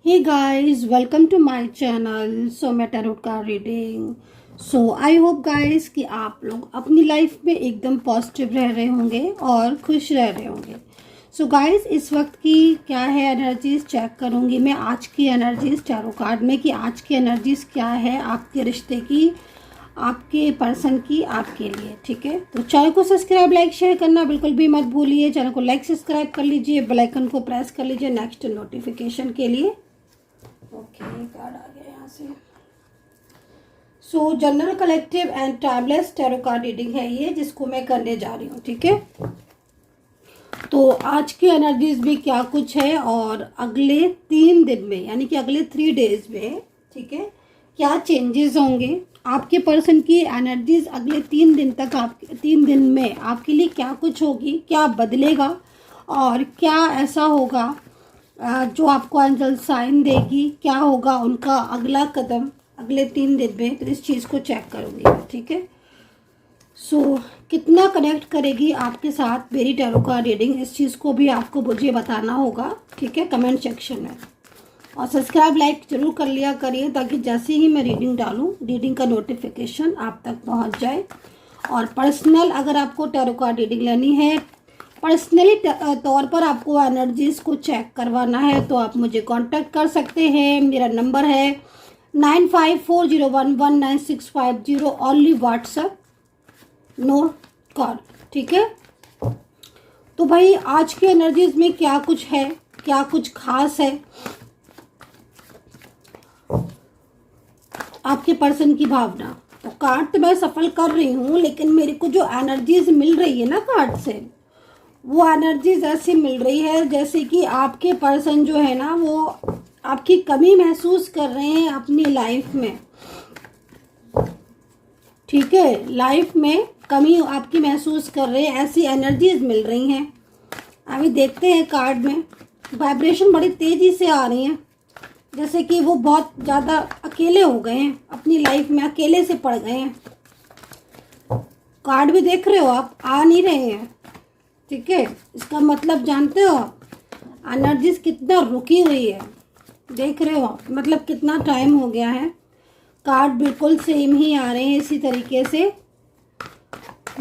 Hey guys, welcome to my channel. So मैं tarot card reading. So I hope guys कि आप लोग अपनी लाइफ में एकदम पॉजिटिव रह रहे होंगे और खुश रह रहे होंगे. सो गाइस, इस वक्त की क्या है एनर्जीज चेक करूंगी मैं आज की एनर्जीज टैरो कार्ड में कि आज की एनर्जीज क्या है आपके रिश्ते की, आपके पर्सन की, आपके लिए. ठीक है, तो चैनल को सब्सक्राइब लाइक शेयर करना बिल्कुल भी मत भूलिए. चैनल को लाइक सब्सक्राइब कर लीजिए, बेल आइकन को प्रेस कर लीजिए नेक्स्ट नोटिफिकेशन के लिए. ओके, कार्ड आ गया यहाँ से. सो general collective and timeless tarot card reading है ये, जिसको मैं करने जा रही हूँ. ठीक है, तो आज की एनर्जीज भी क्या कुछ है और अगले 3 दिन में यानी कि अगले 3 डेज में, ठीक है, क्या चेंजेस होंगे आपके पर्सन की एनर्जीज अगले 3 दिन तक. आप 3 दिन में आपके लिए क्या कुछ होगी, क्या बदलेगा और क्या ऐसा होगा जो आपको एंजल साइन देगी, क्या होगा उनका अगला कदम अगले 3 दिन में. तो इस चीज़ को चेक करूँगी. ठीक है, सो कितना कनेक्ट करेगी आपके साथ मेरी टैरो कार्ड रीडिंग, इस चीज़ को भी आपको मुझे बताना होगा. ठीक है, कमेंट सेक्शन में. और सब्सक्राइब लाइक जरूर कर लिया करिए ताकि जैसे ही मैं रीडिंग डालूँ रीडिंग का नोटिफिकेशन आप तक पहुंच जाए. और पर्सनल अगर आपको टैरो कार्ड रीडिंग लेनी है, पर्सनली तौर पर आपको एनर्जीज को चेक करवाना है, तो आप मुझे कांटेक्ट कर सकते हैं. मेरा नंबर है 9540119650. Only WhatsApp, no call. ठीक है, तो भाई आज की एनर्जीज में क्या कुछ है, क्या कुछ खास है आपके पर्सन की भावना. तो कार्ड तो मैं सफल कर रही हूँ, लेकिन मेरे को जो एनर्जीज मिल रही है ना कार्ड से, वो एनर्जीज ऐसी मिल रही है जैसे कि आपके पर्सन जो है ना वो आपकी कमी महसूस कर रहे हैं अपनी लाइफ में. ठीक है, लाइफ में कमी आपकी महसूस कर रहे हैं, ऐसी एनर्जीज मिल रही हैं. अभी देखते हैं कार्ड में वाइब्रेशन बड़ी तेजी से आ रही हैं, जैसे कि वो बहुत ज़्यादा अकेले हो गए हैं, अपनी लाइफ में अकेले से पड़ गए हैं. कार्ड भी देख रहे हो आप, आ नहीं रहे हैं. ठीक है, इसका मतलब जानते हो एनर्जीज कितना रुकी हुई है. देख रहे हो मतलब कितना टाइम हो गया है. कार्ड बिल्कुल सेम ही आ रहे हैं इसी तरीके से.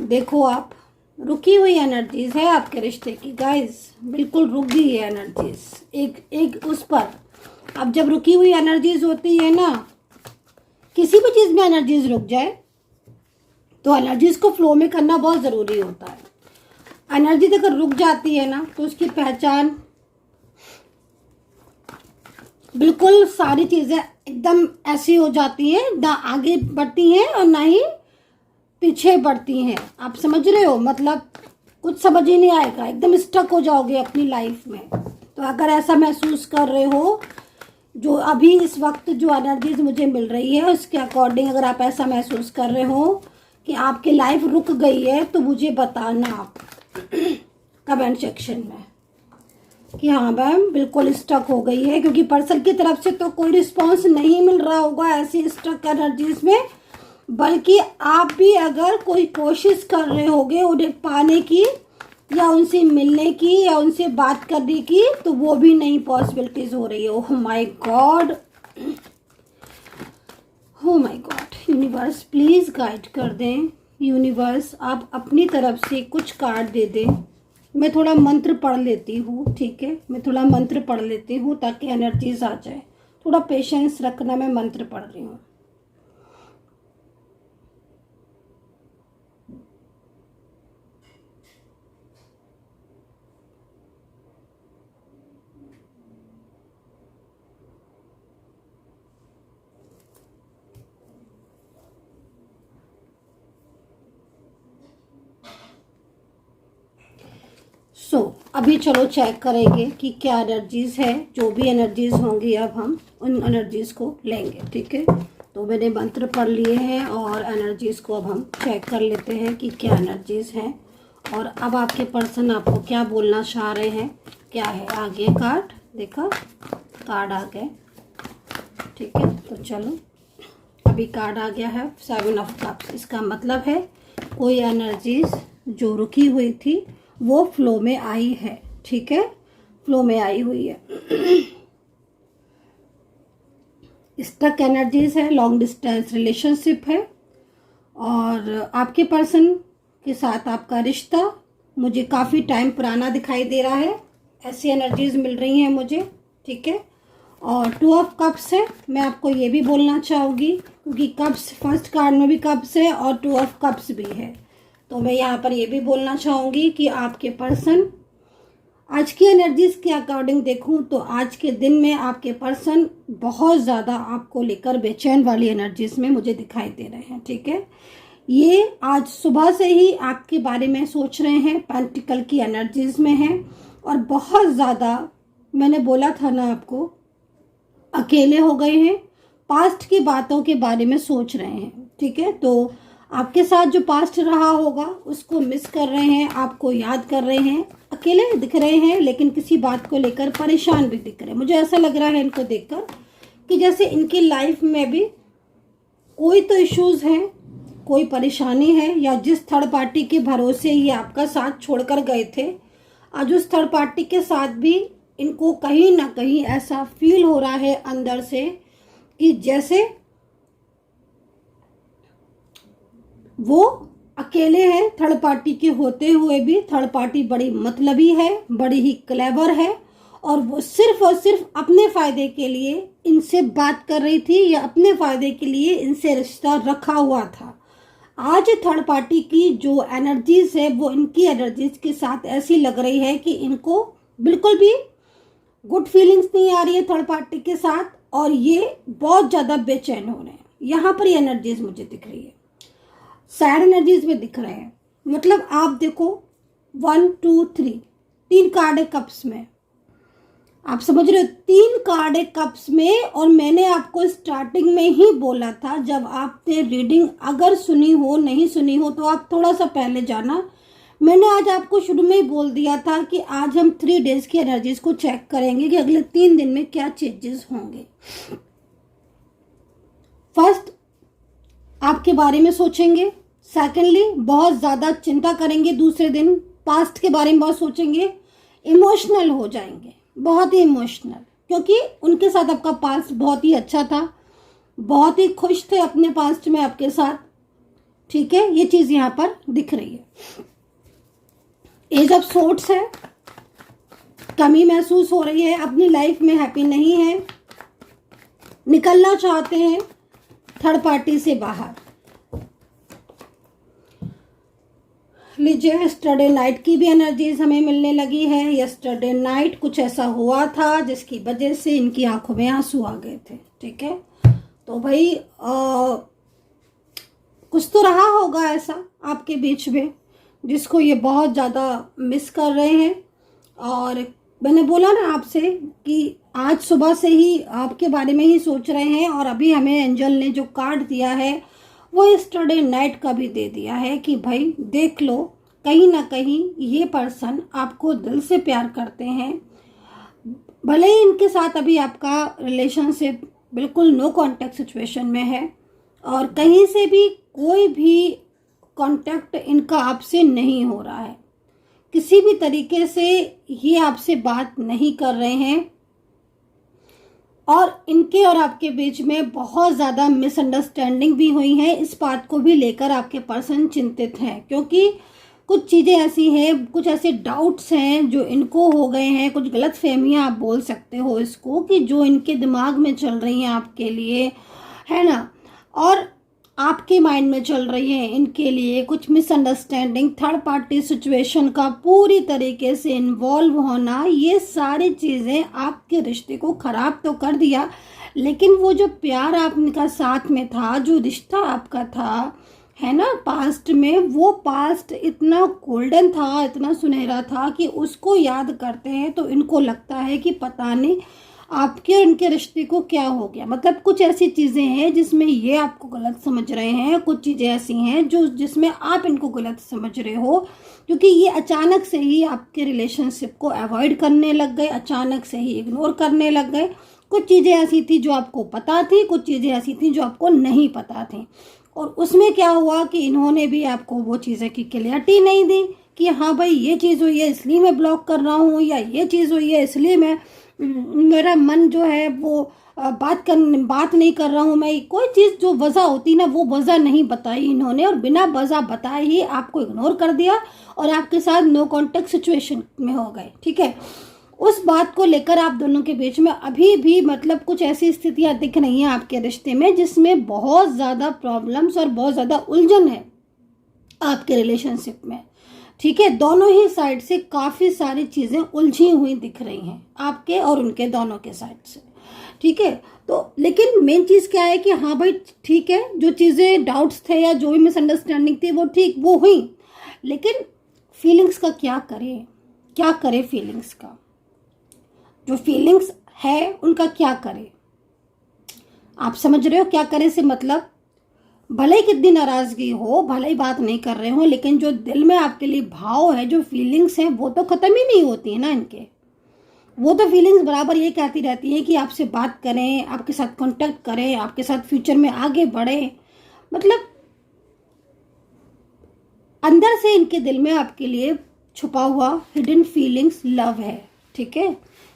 देखो आप, रुकी हुई एनर्जीज है आपके रिश्ते की गाइस, बिल्कुल रुक गई है एनर्जीज एक उस पर. अब जब रुकी हुई एनर्जीज होती है ना, किसी भी चीज़ में एनर्जीज रुक जाए तो एनर्जीज को फ्लो में करना बहुत ज़रूरी होता है. एनर्जी अगर रुक जाती है ना तो उसकी पहचान बिल्कुल सारी चीज़ें एकदम ऐसी हो जाती हैं, ना आगे बढ़ती हैं और ना ही पीछे बढ़ती हैं. आप समझ रहे हो, मतलब कुछ समझ ही नहीं आएगा, एकदम स्टक हो जाओगे अपनी लाइफ में. तो अगर ऐसा महसूस कर रहे हो, जो अभी इस वक्त जो एनर्जीज मुझे मिल रही है उसके अकॉर्डिंग अगर आप ऐसा महसूस कर रहे हो कि आपकी लाइफ रुक गई है, तो मुझे बताना आप कमेंट सेक्शन में कि हाँ मैम बिल्कुल स्टक हो गई है. क्योंकि पर्सन की तरफ से तो कोई रिस्पांस नहीं मिल रहा होगा ऐसी स्टक एनर्जीज में, बल्कि आप भी अगर कोई कोशिश कर रहे होगे उन्हें पाने की या उनसे मिलने की या उनसे बात करने की, तो वो भी नहीं पॉसिबिलिटीज हो रही है. Oh my God, oh my God. Universe please guide कर दें. यूनिवर्स आप अपनी तरफ से कुछ कार्ड दे दें. मैं थोड़ा मंत्र पढ़ लेती हूँ. ठीक है, मैं थोड़ा मंत्र पढ़ लेती हूँ ताकि एनर्जीज आ जाए. थोड़ा पेशेंस रखना, मैं मंत्र पढ़ रही हूँ. अभी चलो चेक करेंगे कि क्या एनर्जीज है. जो भी एनर्जीज होंगी अब हम उन एनर्जीज को लेंगे. ठीक है, तो मैंने मंत्र पढ़ लिए हैं और एनर्जीज को अब हम चेक कर लेते हैं कि क्या एनर्जीज हैं और अब आपके पर्सन आपको क्या बोलना चाह रहे हैं. क्या है आगे कार्ड, देखा कार्ड आ गए. ठीक है, तो चलो अभी कार्ड आ गया है 7 ऑफ कप्स. इसका मतलब है कोई एनर्जीज जो रुकी हुई थी वो फ्लो में आई है. ठीक है, फ्लो में आई हुई है. स्टक एनर्जीज है, लॉन्ग डिस्टेंस रिलेशनशिप है, और आपके पर्सन के साथ आपका रिश्ता मुझे काफ़ी टाइम पुराना दिखाई दे रहा है, ऐसी एनर्जीज मिल रही हैं मुझे, ठीक है। और 2 ऑफ कप्स है, मैं आपको ये भी बोलना चाहूँगी क्योंकि कप्स फर्स्ट कार्ड में भी कप्स है और 2 ऑफ कप्स भी है, तो मैं यहाँ पर ये भी बोलना चाहूँगी कि आपके पर्सन आज की एनर्जीज के अकॉर्डिंग देखूं तो आज के दिन में आपके पर्सन बहुत ज़्यादा आपको लेकर बेचैन वाली एनर्जीज में मुझे दिखाई दे रहे हैं, ठीक है। ये आज सुबह से ही आपके बारे में सोच रहे हैं, पेंटिकल की एनर्जीज में हैं, और बहुत ज़्यादा मैंने बोला था ना आपको, अकेले हो गए हैं, पास्ट की बातों के बारे में सोच रहे हैं, ठीक है। तो आपके साथ जो पास्ट रहा होगा उसको मिस कर रहे हैं, आपको याद कर रहे हैं, अकेले दिख रहे हैं, लेकिन किसी बात को लेकर परेशान भी दिख रहे हैं। मुझे ऐसा लग रहा है इनको देखकर कि जैसे इनकी लाइफ में भी कोई तो इश्यूज हैं, कोई परेशानी है, या जिस थर्ड पार्टी के भरोसे ये आपका साथ छोड़कर गए थे, आज उस थर्ड पार्टी के साथ भी इनको कहीं ना कहीं ऐसा फील हो रहा है अंदर से कि जैसे वो अकेले हैं थर्ड पार्टी के होते हुए भी। थर्ड पार्टी बड़ी मतलबी है, बड़ी ही क्लेवर है, और वो सिर्फ और सिर्फ अपने फायदे के लिए इनसे बात कर रही थी या अपने फायदे के लिए इनसे रिश्ता रखा हुआ था। आज थर्ड पार्टी की जो एनर्जीज है वो इनकी एनर्जीज के साथ ऐसी लग रही है कि इनको बिल्कुल भी गुड फीलिंग्स नहीं आ रही है थर्ड पार्टी के साथ, और ये बहुत ज़्यादा बेचैन हो रहे हैं। यहाँ पर ये एनर्जीज मुझे दिख रही है, सैड एनर्जीज में दिख रहे हैं। मतलब आप देखो 1 2 3 3 कार्ड है कप्स में, आप समझ रहे हो, 3 कार्ड है कप्स में। और मैंने आपको स्टार्टिंग में ही बोला था, जब आपने रीडिंग अगर सुनी हो, नहीं सुनी हो तो आप थोड़ा सा पहले जाना, मैंने आज आपको शुरू में ही बोल दिया था कि आज हम 3 डेज की एनर्जीज को चेक करेंगे कि अगले 3 दिन में क्या चेंजेस होंगे। फर्स्ट आपके बारे में सोचेंगे, सेकेंडली बहुत ज़्यादा चिंता करेंगे, दूसरे दिन पास्ट के बारे में बहुत सोचेंगे, इमोशनल हो जाएंगे, बहुत ही इमोशनल, क्योंकि उनके साथ आपका पास्ट बहुत ही अच्छा था, बहुत ही खुश थे अपने पास्ट में आपके साथ, ठीक है। ये चीज़ यहाँ पर दिख रही है। एज ऑफ सोर्ड्स है, कमी महसूस हो रही है, अपनी लाइफ में हैप्पी नहीं है, निकलना चाहते हैं थर्ड पार्टी से बाहर। लीजिए, यस्टरडे नाइट की भी एनर्जीज हमें मिलने लगी है। यस्टरडे नाइट कुछ ऐसा हुआ था जिसकी वजह से इनकी आंखों में आंसू आ गए थे, ठीक है। तो भाई कुछ तो रहा होगा ऐसा आपके बीच में जिसको ये बहुत ज़्यादा मिस कर रहे हैं। और मैंने बोला ना आपसे कि आज सुबह से ही आपके बारे में ही सोच रहे हैं, और अभी हमें एंजल ने जो कार्ड दिया है वो यस्टरडे नाइट का भी दे दिया है कि भाई देख लो, कहीं ना कहीं ये पर्सन आपको दिल से प्यार करते हैं, भले ही इनके साथ अभी आपका रिलेशनशिप बिल्कुल नो कांटेक्ट सिचुएशन में है, और कहीं से भी कोई भी कांटेक्ट इनका आपसे नहीं हो रहा है, किसी भी तरीके से ये आपसे बात नहीं कर रहे हैं, और इनके और आपके बीच में बहुत ज़्यादा मिसअंडरस्टैंडिंग भी हुई है। इस बात को भी लेकर आपके पर्सन चिंतित हैं, क्योंकि कुछ चीज़ें ऐसी हैं, कुछ ऐसे डाउट्स हैं जो इनको हो गए हैं, कुछ गलत फहमियाँ आप बोल सकते हो इसको, कि जो इनके दिमाग में चल रही हैं आपके लिए, है ना, और आपके माइंड में चल रही है इनके लिए कुछ मिसअंडरस्टैंडिंग, थर्ड पार्टी सिचुएशन का पूरी तरीके से इन्वॉल्व होना, ये सारी चीज़ें आपके रिश्ते को ख़राब तो कर दिया, लेकिन वो जो प्यार आपका साथ में था, जो रिश्ता आपका था, है ना, पास्ट में, वो पास्ट इतना गोल्डन था, इतना सुनहरा था कि उसको याद करते हैं तो इनको लगता है कि पता नहीं आपके और इनके रिश्ते को क्या हो गया। मतलब कुछ ऐसी चीज़ें हैं जिसमें ये आपको गलत समझ रहे हैं, कुछ चीज़ें ऐसी हैं जो जिसमें आप इनको गलत समझ रहे हो, क्योंकि ये अचानक से ही आपके रिलेशनशिप को अवॉइड करने लग गए, अचानक से ही इग्नोर करने लग गए। कुछ चीज़ें ऐसी थी जो आपको पता थी, कुछ चीज़ें ऐसी थी जो आपको नहीं पता थी, और उसमें क्या हुआ कि इन्होंने भी आपको वो चीज़ें की क्लियरिटी नहीं दी कि हाँ भाई ये चीज़ हुई है इसलिए मैं ब्लॉक कर रहा हूँ, या ये चीज़ हुई है इसलिए मैं मेरा मन जो है वो बात नहीं कर रहा हूँ मैं, कोई चीज़ जो वजह होती ना वो वजह नहीं बताई इन्होंने, और बिना वजह बताए ही आपको इग्नोर कर दिया और आपके साथ नो कॉन्टेक्ट सिचुएशन में हो गए। ठीक है, उस बात को लेकर आप दोनों के बीच में अभी भी मतलब कुछ ऐसी स्थितियां दिख रही हैं आपके रिश्ते में जिसमें बहुत ज़्यादा प्रॉब्लम्स और बहुत ज़्यादा उलझन है आपके रिलेशनशिप में। ठीक है, दोनों ही साइड से काफ़ी सारी चीज़ें उलझी हुई दिख रही हैं आपके और उनके दोनों के साइड से। ठीक है, तो लेकिन मेन चीज़ क्या है कि हाँ भाई ठीक है, जो चीज़ें डाउट्स थे या जो भी मिसअंडरस्टैंडिंग थी वो ठीक वो हुई, लेकिन फीलिंग्स का क्या करे फीलिंग्स का, जो फीलिंग्स है उनका क्या करे। आप समझ रहे हो क्या करे से मतलब, भले ही कितनी नाराजगी हो, भले ही बात नहीं कर रहे हो, लेकिन जो दिल में आपके लिए भाव है, जो फीलिंग्स हैं वो तो ख़त्म ही नहीं होती है ना इनके। वो तो फीलिंग्स बराबर ये कहती रहती है कि आपसे बात करें, आपके साथ कांटेक्ट करें, आपके साथ फ्यूचर में आगे बढ़े। मतलब अंदर से इनके दिल में आपके लिए छुपा हुआ हिडन फीलिंग्स लव है। ठीक है,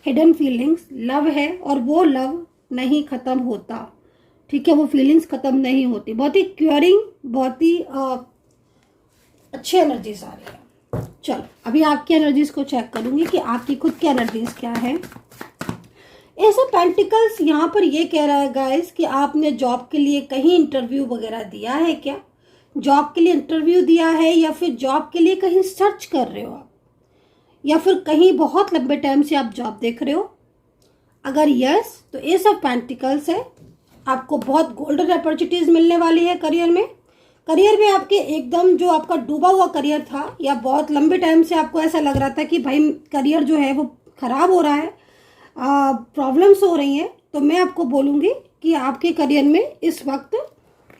हिडन फीलिंग्स लव है और वो लव नहीं ख़त्म होता। ठीक है, वो फीलिंग्स ख़त्म नहीं होती। बहुत ही क्यूरिंग, बहुत ही अच्छी एनर्जीज आ रही है। चलो अभी आपकी एनर्जीज को चेक करूंगी कि आपकी खुद की एनर्जीज क्या है। एस ऑफ पेंटिकल्स यहाँ पर ये कह रहा है गाइस कि आपने जॉब के लिए कहीं इंटरव्यू वगैरह दिया है क्या, जॉब के लिए इंटरव्यू दिया है या फिर जॉब के लिए कहीं सर्च कर रहे हो आप, या फिर कहीं बहुत लंबे टाइम से आप जॉब देख रहे हो। अगर यस तो एस ऑफ पेंटिकल्स है, आपको बहुत गोल्डन अपॉर्चुनिटीज मिलने वाली है करियर में। करियर में आपके एकदम जो आपका डूबा हुआ करियर था या बहुत लंबे टाइम से आपको ऐसा लग रहा था कि भाई करियर जो है वो ख़राब हो रहा है, प्रॉब्लम्स हो रही हैं, तो मैं आपको बोलूँगी कि आपके करियर में इस वक्त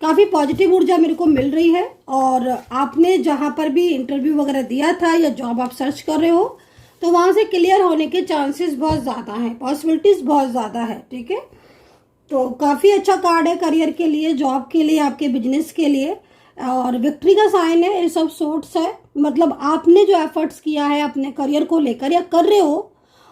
काफ़ी पॉजिटिव ऊर्जा मेरे को मिल रही है। और आपने जहाँ पर भी इंटरव्यू वगैरह दिया था या जॉब आप सर्च कर रहे हो तो वहाँ से क्लियर होने के चांसेस बहुत ज़्यादा हैं, पॉसिबिलिटीज़ बहुत ज़्यादा है। ठीक है, तो काफ़ी अच्छा कार्ड है करियर के लिए, जॉब के लिए, आपके बिजनेस के लिए, और विक्ट्री का साइन है, ये सब सोर्ट्स है। मतलब आपने जो एफर्ट्स किया है अपने करियर को लेकर या कर रहे हो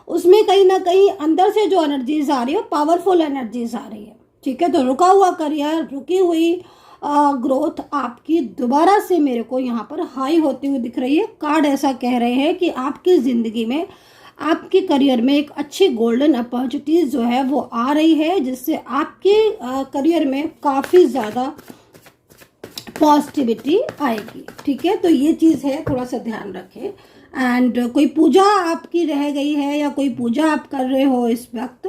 उसमें कहीं ना कहीं अंदर से जो एनर्जीज आ रही है पावरफुल एनर्जीज आ रही है। ठीक है, तो रुका हुआ करियर, रुकी हुई ग्रोथ आपकी दोबारा से मेरे को यहाँ पर हाई होती हुई दिख रही है। कार्ड ऐसा कह रहे हैं कि आपकी ज़िंदगी में, आपके करियर में एक अच्छी गोल्डन अपॉर्चुनिटीज जो है वो आ रही है, जिससे आपके करियर में काफ़ी ज़्यादा पॉजिटिविटी आएगी। ठीक है, तो ये चीज़ है, थोड़ा सा ध्यान रखें। एंड कोई पूजा आपकी रह गई है या कोई पूजा आप कर रहे हो इस वक्त,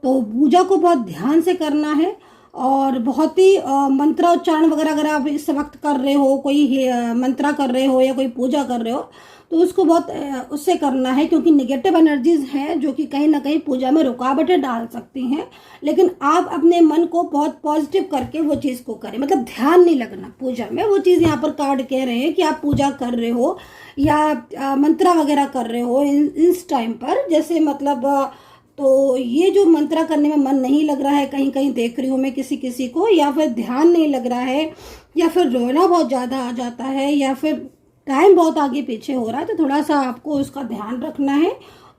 तो पूजा को बहुत ध्यान से करना है और बहुत ही मंत्रोच्चारण वगैरह अगर आप इस वक्त कर रहे हो, कोई मंत्रा कर रहे हो या कोई पूजा कर रहे हो तो उसको बहुत उससे करना है, क्योंकि नेगेटिव एनर्जीज हैं जो कि कहीं ना कहीं पूजा में रुकावटें डाल सकती हैं। लेकिन आप अपने मन को बहुत पॉजिटिव करके वो चीज़ को करें, मतलब ध्यान नहीं लगना पूजा में। वो चीज़ यहाँ पर कार्ड कह रहे हैं कि आप पूजा कर रहे हो या मंत्रा वगैरह कर रहे हो इस टाइम पर, जैसे मतलब तो ये जो मंत्रा करने में मन नहीं लग रहा है, कहीं कहीं देख रही हूँ मैं किसी किसी को, या फिर ध्यान नहीं लग रहा है, या फिर रोना बहुत ज़्यादा आ जाता है, या फिर टाइम बहुत आगे पीछे हो रहा है, तो थोड़ा सा आपको उसका ध्यान रखना है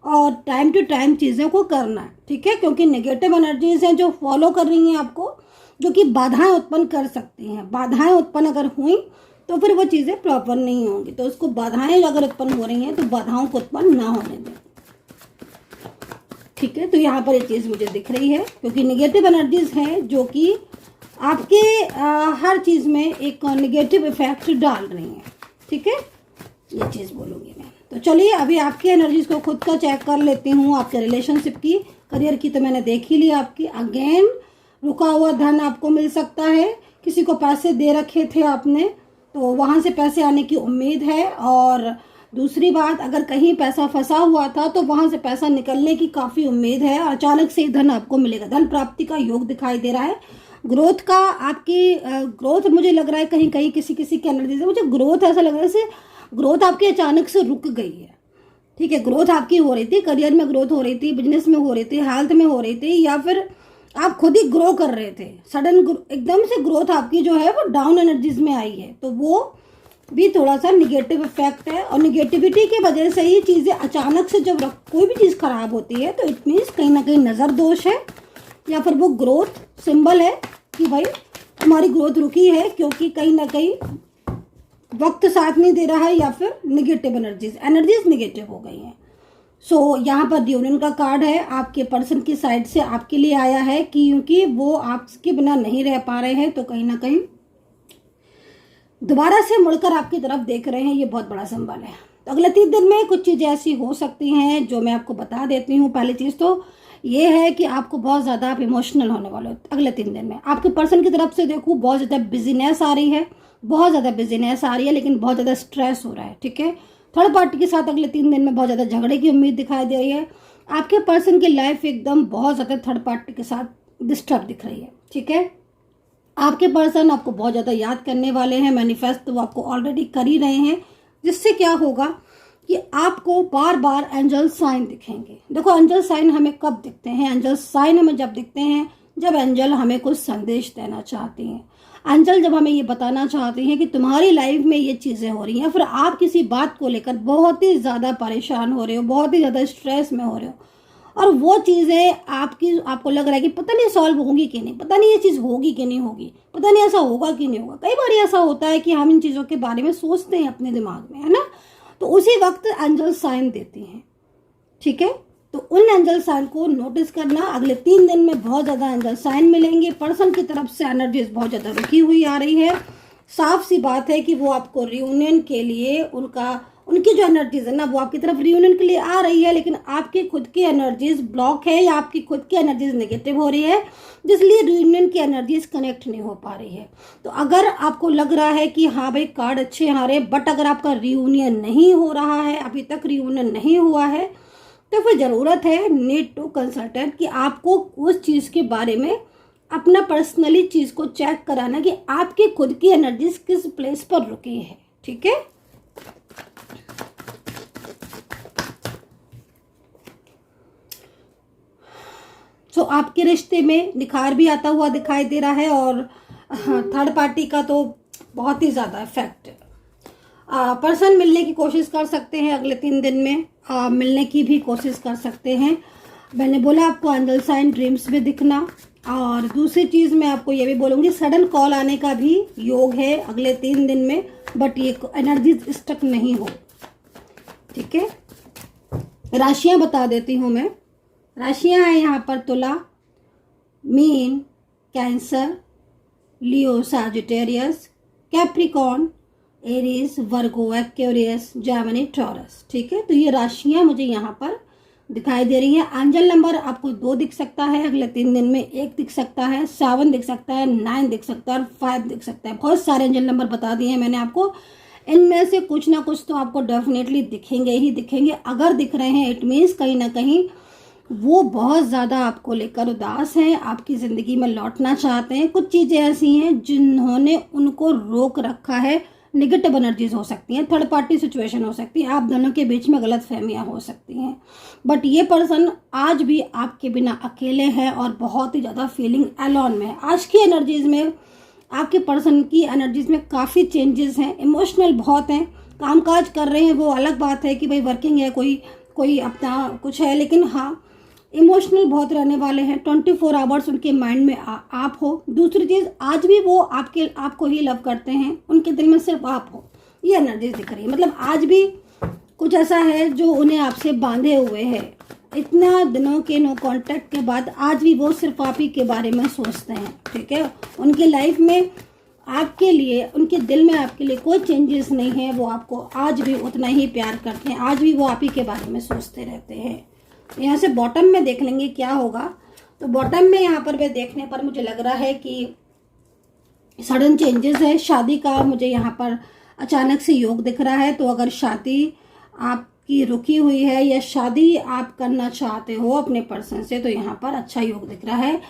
और टाइम टू टाइम चीज़ों को करना है। ठीक है, क्योंकि नेगेटिव एनर्जीज हैं जो फॉलो कर रही हैं आपको, जो कि बाधाएं उत्पन्न कर सकती हैं। बाधाएं उत्पन्न अगर हुई तो फिर वो चीज़ें प्रॉपर नहीं होंगी, तो उसको बाधाएं अगर उत्पन्न हो रही हैं तो बाधाओं को उत्पन्न ना होने दें। ठीक है, तो यहाँ पर ये चीज़ मुझे दिख रही है, क्योंकि नेगेटिव एनर्जीज हैं जो कि आपके हर चीज़ में एक नेगेटिव इफेक्ट डाल रही हैं। ठीक है, ये चीज़ बोलूँगी मैं। तो चलिए अभी आपकी एनर्जीज को खुद का चेक कर लेती हूँ। आपके रिलेशनशिप की, करियर की तो मैंने देख ही ली आपकी। अगेन रुका हुआ धन आपको मिल सकता है, किसी को पैसे दे रखे थे आपने तो वहाँ से पैसे आने की उम्मीद है। और दूसरी बात, अगर कहीं पैसा फंसा हुआ था तो वहाँ से पैसा निकलने की काफ़ी उम्मीद है, अचानक से धन आपको मिलेगा। धन प्राप्ति का योग दिखाई दे रहा है। ग्रोथ का, आपकी ग्रोथ मुझे लग रहा है कहीं कहीं किसी किसी की एनर्जी से मुझे ग्रोथ ऐसा लग रहा है जैसे ग्रोथ आपकी अचानक से रुक गई है। ठीक है, ग्रोथ आपकी हो रही थी, करियर में ग्रोथ हो रही थी, बिजनेस में हो रही थी, हेल्थ में हो रही थी, या फिर आप खुद ही ग्रो कर रहे थे। सडन एकदम से ग्रोथ आपकी जो है वो डाउन एनर्जीज में आई है, तो वो भी थोड़ा सा निगेटिव इफेक्ट है, और निगेटिविटी की वजह से ही चीज़ें अचानक से जब कोई भी चीज़ खराब होती है तो इट मीन्स कहीं ना कहीं नज़र दोष है, या फिर वो ग्रोथ सिंबल है कि भाई हमारी ग्रोथ रुकी है क्योंकि कहीं ना कहीं वक्त साथ नहीं दे रहा है, या फिर निगेटिव एनर्जीज निगेटिव हो गई हैं। सो यहाँ पर यूनियन का कार्ड है, आपके पर्सन की साइड से आपके लिए आया है कि क्योंकि वो आपके बिना नहीं रह पा रहे हैं, तो कहीं ना कहीं दोबारा से मुड़कर आपकी तरफ देख रहे हैं। ये बहुत बड़ा सिंबल है। तो अगले 3 दिन में कुछ चीज़ें ऐसी हो सकती हैं जो मैं आपको बता देती हूँ। पहली चीज़ तो ये है कि आपको बहुत ज़्यादा आप इमोशनल होने वाले हो अगले 3 दिन में। आपके पर्सन की तरफ से देखो बहुत ज़्यादा बिजीनेस आ रही है, बहुत ज़्यादा बिजीनेस आ रही है, लेकिन बहुत ज़्यादा स्ट्रेस हो रहा है। ठीक है, थर्ड पार्टी के साथ अगले 3 दिन में बहुत ज़्यादा झगड़े की उम्मीद दिखाई दे रही है। आपके पर्सन की लाइफ एकदम बहुत ज़्यादा थर्ड पार्टी के साथ डिस्टर्ब दिख रही है। ठीक है, आपके पर्सन आपको बहुत ज़्यादा याद करने वाले हैं, मैनिफेस्ट तो वो आपको ऑलरेडी कर ही रहे हैं, जिससे क्या होगा कि आपको बार बार एंजल साइन दिखेंगे। देखो एंजल साइन हमें कब दिखते हैं? एंजल साइन हमें जब दिखते हैं जब एंजल हमें कुछ संदेश देना चाहती हैं। एंजल जब हमें ये बताना चाहती हैं कि तुम्हारी लाइफ में ये चीज़ें हो रही हैं, फिर आप किसी बात को लेकर बहुत ही ज़्यादा परेशान हो रहे हो, बहुत ही ज़्यादा स्ट्रेस में हो रहे हो, और वो चीज़ें आपको लग रहा है कि पता नहीं सॉल्व होगी कि नहीं, पता नहीं ये चीज़ होगी कि नहीं होगी, पता नहीं ऐसा होगा कि नहीं होगा। कई बार ऐसा होता है कि हम इन चीज़ों के बारे में सोचते हैं अपने दिमाग में, है ना, तो उसी वक्त एंजल साइन देती हैं। ठीक है, तो उन एंजल साइन को नोटिस करना। अगले 3 दिन में बहुत ज़्यादा एंजल साइन मिलेंगे। पर्सन की तरफ से एनर्जीज बहुत ज़्यादा रुकी हुई आ रही है। साफ सी बात है कि वो आपको रियूनियन के लिए उनकी जो एनर्जीज है ना, वो आपकी तरफ रियूनियन के लिए आ रही है, लेकिन आपकी खुद की एनर्जीज ब्लॉक है या आपकी खुद की एनर्जीज नेगेटिव हो रही है, जिसलिए रियूनियन की एनर्जीज कनेक्ट नहीं हो पा रही है। तो अगर आपको लग रहा है कि हाँ भाई कार्ड अच्छे आ रहे, बट अगर आपका रियूनियन नहीं हो रहा है, अभी तक रियूनियन नहीं हुआ है, तो फिर ज़रूरत है नीड टू कंसल्टेंट कि आपको उस चीज़ के बारे में अपना पर्सनली चीज़ को चेक कराना कि आपकी खुद की एनर्जीज किस प्लेस पर रुकी है। ठीक है, तो आपके रिश्ते में निखार भी आता हुआ दिखाई दे रहा है, और थर्ड पार्टी का तो बहुत ही ज़्यादा इफेक्ट है। पर्सन मिलने की कोशिश कर सकते हैं अगले 3 दिन में, मिलने की भी कोशिश कर सकते हैं। मैंने बोला आपको एंजल साइन ड्रीम्स में दिखना, और दूसरी चीज़ मैं आपको ये भी बोलूँगी सडन कॉल आने का भी योग है अगले 3 दिन में, बट ये एनर्जी स्टक नहीं हो। ठीक है, राशियाँ बता देती हूँ मैं। राशियाँ हैं यहाँ पर तुला, मीन, कैंसर, लियो, सैजिटेरियस, कैप्रिकॉर्न, एरीज, वर्गो, एक्वेरियस, जेमिनी, टॉरस। ठीक है, तो ये राशियाँ मुझे यहाँ पर दिखाई दे रही हैं। एंजल नंबर आपको 2 दिख सकता है अगले 3 दिन में, 1 दिख सकता है, 7 दिख सकता है, 9 दिख सकता है, और 5 दिख सकता है। बहुत सारे एंजल नंबर बता दिए हैं मैंने आपको, इनमें से कुछ ना कुछ तो आपको डेफिनेटली दिखेंगे ही दिखेंगे। अगर दिख रहे हैं इट मीन्स कहीं ना कहीं वो बहुत ज़्यादा आपको लेकर उदास हैं, आपकी ज़िंदगी में लौटना चाहते हैं। कुछ चीज़ें ऐसी हैं जिन्होंने उनको रोक रखा है। निगेटिव एनर्जीज हो सकती हैं, थर्ड पार्टी सिचुएशन हो सकती है, आप दोनों के बीच में गलत फहमियाँ हो सकती हैं, बट ये पर्सन आज भी आपके बिना अकेले हैं और बहुत ही ज़्यादा फीलिंग अलोन में है। आज की एनर्जीज में आपके पर्सन की एनर्जीज में काफ़ी चेंजेस हैं, इमोशनल बहुत हैं, कामकाज कर रहे हैं, वो अलग बात है कि भाई वर्किंग है, कोई अपना कुछ है, लेकिन हाँ इमोशनल बहुत रहने वाले हैं। 24 आवर्स उनके माइंड में आप हो। दूसरी चीज़, आज भी वो आपको ही लव करते हैं, उनके दिल में सिर्फ आप हो, ये एनर्जी दिख रही है। मतलब आज भी कुछ ऐसा है जो उन्हें आपसे बांधे हुए है। इतना दिनों के नो कांटेक्ट के बाद आज भी वो सिर्फ आप ही के बारे में सोचते हैं। ठीक है, उनके लाइफ में आपके लिए, उनके दिल में आपके लिए कोई चेंजेस नहीं है, वो आपको आज भी उतना ही प्यार करते हैं, आज भी वो आप ही के बारे में सोचते रहते हैं। यहाँ से बॉटम में देख लेंगे क्या होगा। तो बॉटम में यहाँ पर देखने पर मुझे लग रहा है कि सडन चेंजेस है, शादी का मुझे यहाँ पर अचानक से योग दिख रहा है। तो अगर शादी आपकी रुकी हुई है या शादी आप करना चाहते हो अपने पर्सन से, तो यहाँ पर अच्छा योग दिख रहा है।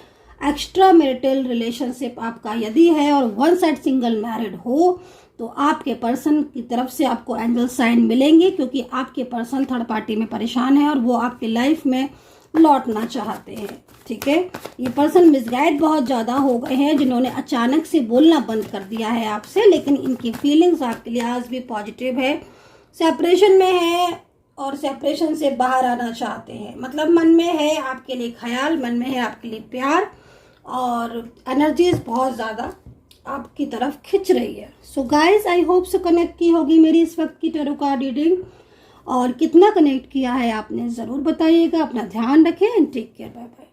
एक्स्ट्रा मैरिटल रिलेशनशिप आपका यदि है और वन साइड सिंगल मैरिड हो, तो आपके पर्सन की तरफ से आपको एंजल साइन मिलेंगे, क्योंकि आपके पर्सन थर्ड पार्टी में परेशान है और वो आपकी लाइफ में लौटना चाहते हैं। ठीक है, ये पर्सन मिसगाइड बहुत ज़्यादा हो गए हैं, जिन्होंने अचानक से बोलना बंद कर दिया है आपसे, लेकिन इनकी फीलिंग्स आपके लिए आज भी पॉजिटिव है। सेपरेशन में है और सेपरेशन से बाहर आना चाहते हैं, मतलब मन में है आपके लिए ख्याल, मन में है आपके लिए प्यार, और एनर्जीज बहुत ज़्यादा आपकी तरफ खिंच रही है। So guys, I hope so connect की होगी मेरी इस वक्त की टैरो कार्ड रीडिंग, और कितना कनेक्ट किया है आपने ज़रूर बताइएगा। अपना ध्यान रखें and take care, bye bye.